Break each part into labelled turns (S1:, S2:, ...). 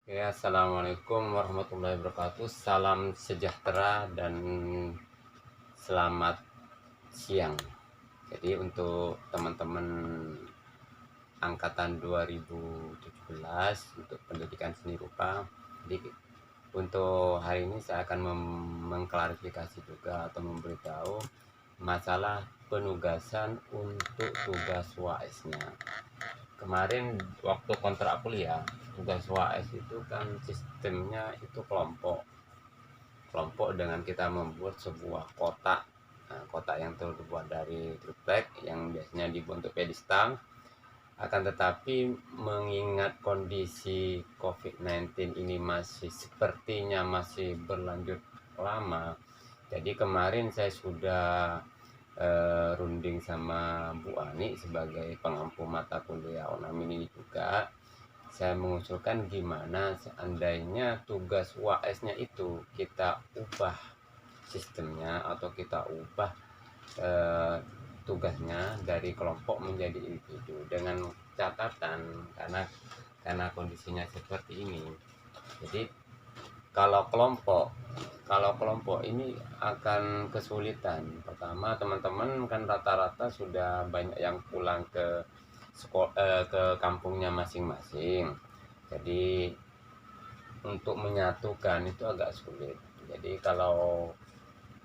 S1: Ya, assalamualaikum warahmatullahi wabarakatuh. Salam sejahtera dan selamat siang. Jadi untuk teman-teman angkatan 2017 untuk pendidikan seni rupa, jadi untuk hari ini saya akan mengklarifikasi juga atau memberitahu masalah penugasan untuk tugas UAS-nya. Kemarin waktu kontrak kuliah, tugas UAS itu kan sistemnya itu kelompok kelompok dengan kita membuat sebuah kotak. Nah, kotak yang terbuat dari triplek yang biasanya dibuat untuk pedestal. Akan tetapi mengingat kondisi COVID-19 ini masih sepertinya masih berlanjut lama, jadi kemarin saya sudah runding sama Bu Ani sebagai pengampu mata kuliah ornamen ini juga. Saya mengusulkan gimana seandainya tugas UAS-nya itu kita ubah sistemnya atau kita ubah eh, tugasnya dari kelompok menjadi individu, dengan catatan karena kondisinya seperti ini. Jadi kalau kelompok ini akan kesulitan. Pertama, teman-teman kan rata-rata sudah banyak yang pulang ke ke kampungnya masing-masing. Jadi untuk menyatukan itu agak sulit. Jadi kalau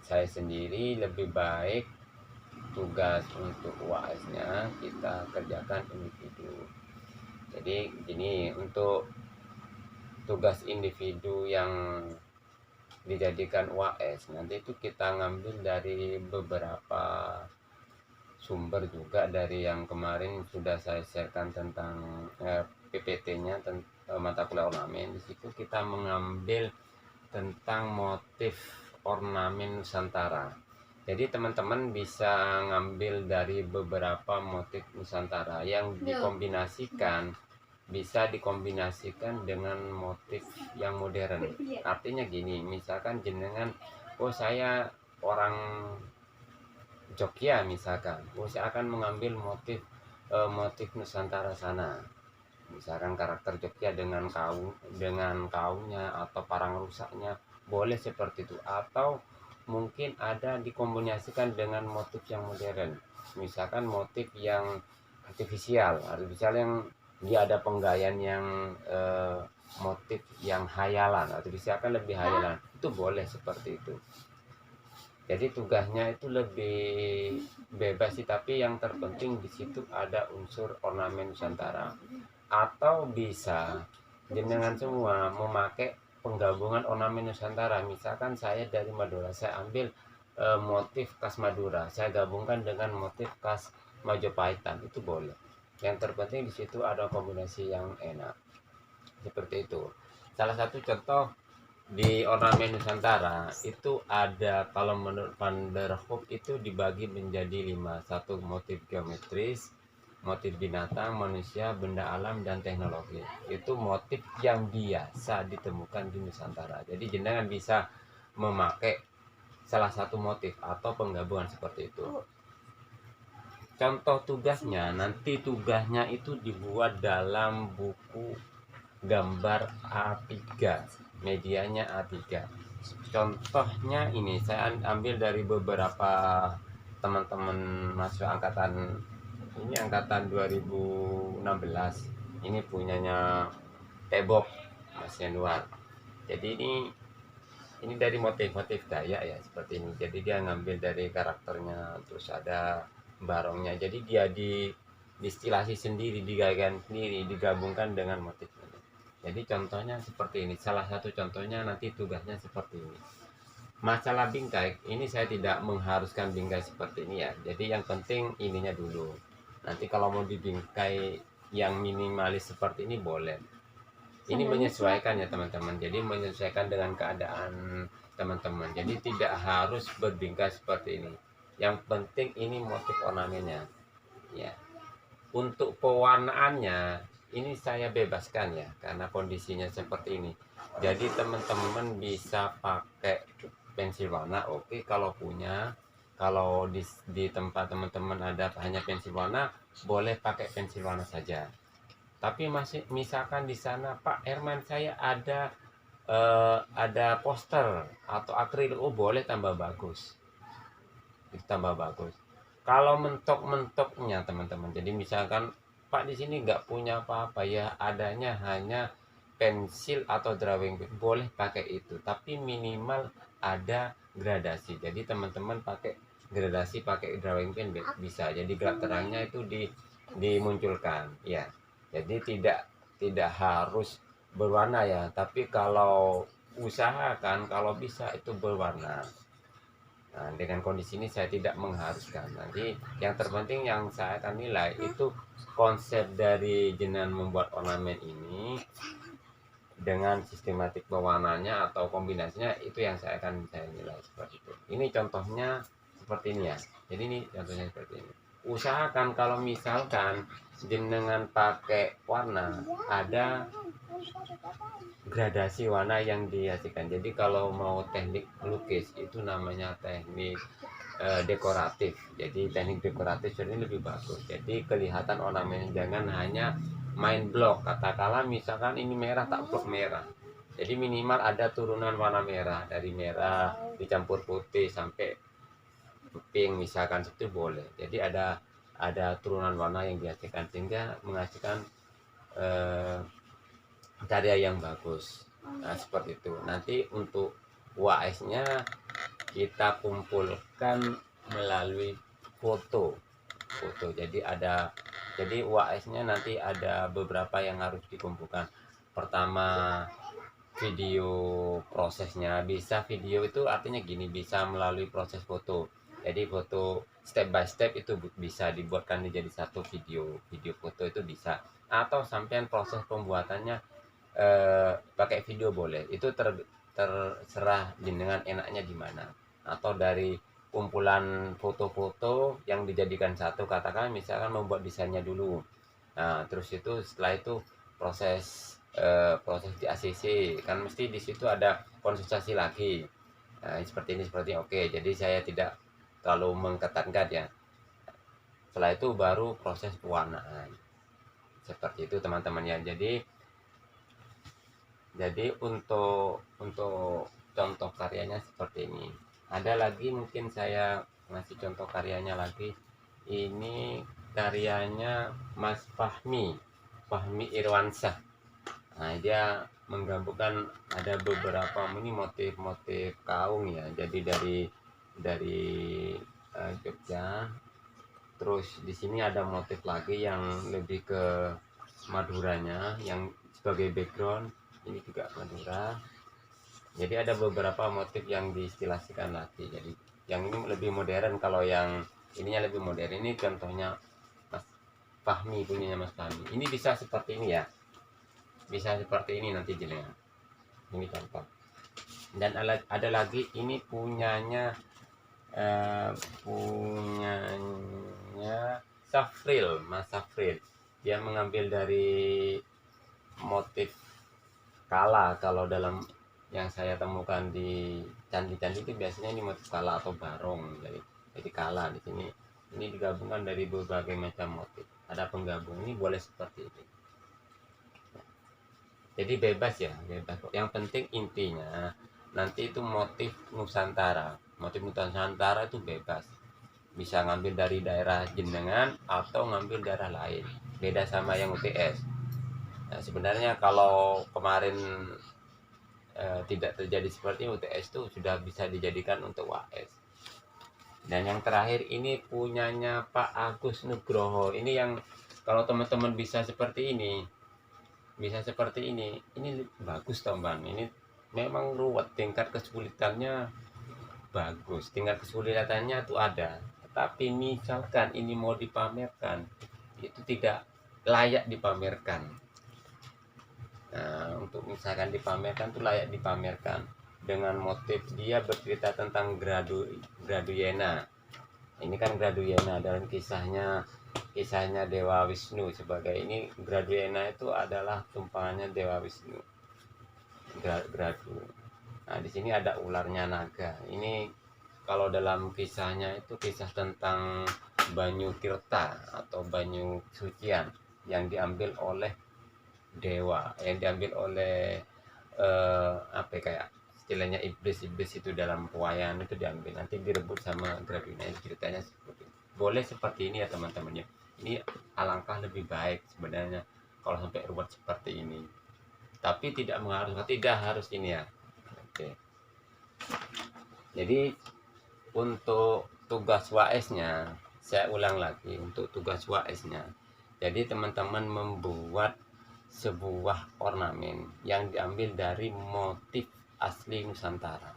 S1: saya sendiri lebih baik tugas untuk UAS-nya kita kerjakan individu. Jadi gini, untuk tugas individu yang dijadikan UAS nanti itu kita ngambil dari beberapa sumber juga, dari yang kemarin sudah saya sharekan tentang PPT-nya mata kuliah ornamen. Di situ kita mengambil tentang motif ornamen Nusantara. Jadi teman-teman bisa ngambil dari beberapa motif Nusantara yang bisa dikombinasikan dengan motif yang modern. Artinya gini, misalkan jenengan, oh saya orang Jogja misalkan, oh saya akan mengambil motif Nusantara sana. Misalkan karakter Jogja dengan kaumnya atau parang rusaknya, boleh seperti itu. Atau mungkin ada dikombinasikan dengan motif yang modern, misalkan motif yang artifisial yang dia ada penggayaan yang motif yang hayalan, artifisial kan lebih hayalan, itu boleh seperti itu. Jadi tugasnya itu lebih bebas sih, tapi yang terpenting di situ ada unsur ornamen Nusantara. Atau bisa jenengan semua memakai penggabungan ornamen Nusantara. Misalkan saya dari Madura, saya ambil motif khas Madura, saya gabungkan dengan motif khas Majopahitan, itu boleh. Yang terpenting di situ ada kombinasi yang enak. Seperti itu. Salah satu contoh di ornamen Nusantara itu ada, kalau menurut Van der Hoek itu dibagi menjadi 5. Satu, motif geometris, motif binatang, manusia, benda alam, dan teknologi. Itu motif yang biasa ditemukan di Nusantara. Jadi jenengan bisa memakai salah satu motif atau penggabungan seperti itu. Contoh tugasnya, nanti tugasnya itu dibuat dalam buku gambar A3, medianya A3. Contohnya ini saya ambil dari beberapa teman-teman mahasiswa angkatan 2016. Ini punyanya Tebob Mas Yanuar. Jadi ini dari motif-motif Dayak ya, seperti ini. Jadi dia ngambil dari karakternya, terus ada barongnya. Jadi dia distilasi sendiri, digagan sendiri, digabungkan dengan motif ini. Jadi contohnya seperti ini. Salah satu contohnya nanti tugasnya seperti ini. Masalah bingkai, ini saya tidak mengharuskan bingkai seperti ini ya. Jadi yang penting ininya dulu. Nanti kalau mau dibingkai yang minimalis seperti ini boleh. Ini menyesuaikan ya teman-teman. Jadi menyesuaikan dengan keadaan teman-teman. Jadi tidak harus berbingkai seperti ini. Yang penting ini motif ornamennya. Ya. Untuk pewarnaannya ini saya bebaskan ya, karena kondisinya seperti ini. Jadi teman-teman bisa pakai pensil warna, oke, kalau punya. Kalau di tempat teman-teman ada hanya pensil warna, boleh pakai pensil warna saja. Tapi masih misalkan di sana, Pak Herman, saya ada poster atau akrilik, oh boleh, tambah bagus, itu tambah bagus. Kalau mentok-mentoknya teman-teman, jadi misalkan Pak di sini nggak punya apa-apa ya, adanya hanya pensil atau drawing pad, boleh pakai itu, tapi minimal ada gradasi. Jadi teman-teman pakai gradasi, pakai drawing pen bisa. Jadi gelap terangnya itu dimunculkan ya. Jadi tidak harus berwarna ya, tapi kalau usahakan kalau bisa itu berwarna. Nah, dengan kondisi ini saya tidak mengharuskan. Nanti yang terpenting yang saya akan nilai itu konsep dari jenengan membuat ornamen ini dengan sistematik pewarnanya atau kombinasinya, itu yang saya nilai seperti itu. Ini contohnya seperti ini ya. Jadi ini contohnya seperti ini. Usahakan kalau misalkan jenengan pakai warna, ada gradasi warna yang dihasilkan. Jadi kalau mau teknik lukis itu namanya teknik dekoratif. Jadi teknik dekoratif ini lebih bagus. Jadi kelihatan ornamen, jangan hanya main blok. Katakanlah misalkan ini merah, tak blok merah. Jadi minimal ada turunan warna merah, dari merah dicampur putih sampai pink misalkan, itu boleh. Jadi ada turunan warna yang dihasilkan sehingga menghasilkan karya yang bagus. Nah, seperti itu. Nanti untuk UAS-nya kita kumpulkan melalui foto. Jadi UAS-nya nanti ada beberapa yang harus dikumpulkan. Pertama, video prosesnya. Bisa video itu artinya gini, bisa melalui proses foto. Jadi foto step by step itu bisa dibuatkan menjadi satu video foto, itu bisa. Atau sampai proses pembuatannya pakai video boleh, itu terserah jenengan enaknya gimana. Atau dari kumpulan foto-foto yang dijadikan satu, katakan misalkan membuat desainnya dulu, nah terus itu setelah itu proses di ACC, kan mesti di situ ada konsultasi lagi. Nah, seperti ini oke, jadi saya tidak terlalu mengketatkan ya. Setelah itu baru proses pewarnaan, seperti itu teman-teman ya. Jadi untuk contoh karyanya seperti ini. Ada lagi mungkin saya ngasih contoh karyanya lagi. Ini karyanya Mas Fahmi Irwansyah. Nah, dia menggabungkan ada beberapa ini motif-motif kaung ya. Jadi dari Jogja. Terus di sini ada motif lagi yang lebih ke Maduranya yang sebagai background. Ini juga Madura. Jadi ada beberapa motif yang diistilasikan lagi. Jadi yang ini lebih modern, kalau yang ininya lebih modern. Ini contohnya Mas Fahmi, punyanya Mas Fahmi. Ini bisa seperti ini ya. Bisa seperti ini nanti jenengan. Ini contoh. Dan ada lagi ini punyanya Safril, Mas Safril. Dia mengambil dari motif kala. Kalau dalam yang saya temukan di candi-candi itu biasanya ini motif kala atau barong. Jadi kala di sini ini digabungkan dari berbagai macam motif. Ada penggabung, ini boleh seperti ini. Jadi bebas ya, bebas. Yang penting intinya nanti itu motif Nusantara. Motif Nusantara itu bebas. Bisa ngambil dari daerah jenengan atau ngambil daerah lain. Beda sama yang UTS. Nah, sebenarnya kalau kemarin tidak terjadi seperti UTS itu sudah bisa dijadikan untuk UAS. Dan yang terakhir ini punyanya Pak Agus Nugroho. Ini yang kalau teman-teman bisa seperti ini, ini bagus teman. Ini memang ruwet, tingkat kesulitannya bagus, tingkat kesulitannya itu ada. Tapi misalkan ini mau dipamerkan, itu tidak layak dipamerkan. Nah, untuk misalkan dipamerkan itu layak dipamerkan dengan motif dia bercerita tentang Graduyena. Ini kan Graduyena dalam kisahnya Dewa Wisnu sebagai ini. Graduyena itu adalah tumpangannya Dewa Wisnu. Gradu. Nah, di sini ada ularnya naga. Ini kalau dalam kisahnya itu kisah tentang banyu tirta atau banyu sucian yang diambil oleh dewa yang diambil oleh apa ya, kayak istilahnya iblis-iblis itu dalam pewayangan itu diambil, nanti direbut sama Gravina. Ceritanya seperti itu. Boleh seperti ini ya teman-teman ya. Ini alangkah lebih baik sebenarnya kalau sampai ruwet seperti ini. Tapi tidak mengharuskan, tidak harus ini ya. Oke. Jadi untuk tugas WAS-nya, saya ulang lagi untuk tugas WAS-nya. Jadi teman-teman membuat sebuah ornamen yang diambil dari motif asli Nusantara.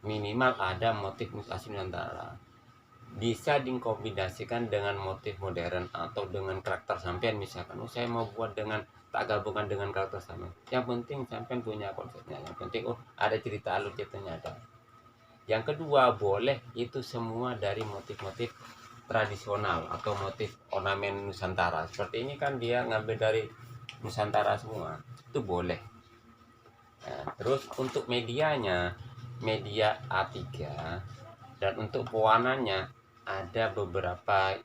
S1: Minimal ada motif asli Nusantara. Bisa dikombinasikan dengan motif modern atau dengan karakter sampean, misalkan saya mau buat dengan tak gabungkan dengan karakter sampean. Yang penting sampean punya konsepnya. Yang penting ada cerita alur ceritanya ada. Yang kedua, boleh itu semua dari motif-motif tradisional atau motif ornamen Nusantara. Seperti ini kan dia ngambil dari Nusantara semua. Itu boleh. Nah, terus untuk medianya, media A3, dan untuk pewarnanya ada beberapa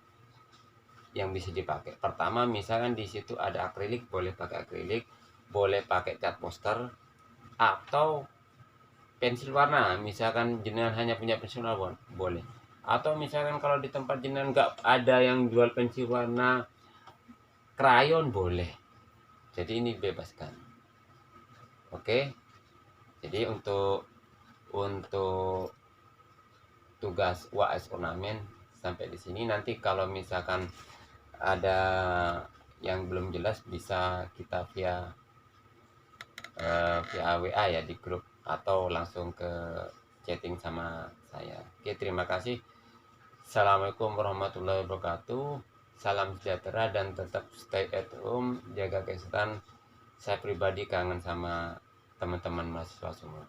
S1: yang bisa dipakai. Pertama, misalkan di situ ada akrilik, boleh pakai akrilik, boleh pakai cat poster, atau pensil warna. Misalkan jenengan hanya punya pensil warna, boleh. Atau misalkan kalau di tempat jenengan nggak ada yang jual pensil warna, krayon boleh. Jadi ini bebaskan. Oke. Jadi untuk tugas WAS ornamen sampai di sini. Nanti kalau misalkan ada yang belum jelas bisa kita via WA ya di grup, atau langsung ke chatting sama saya. Oke, terima kasih. Assalamualaikum warahmatullahi wabarakatuh. Salam sejahtera dan tetap stay at home, jaga kesehatan. Saya pribadi kangen sama teman-teman mahasiswa semua.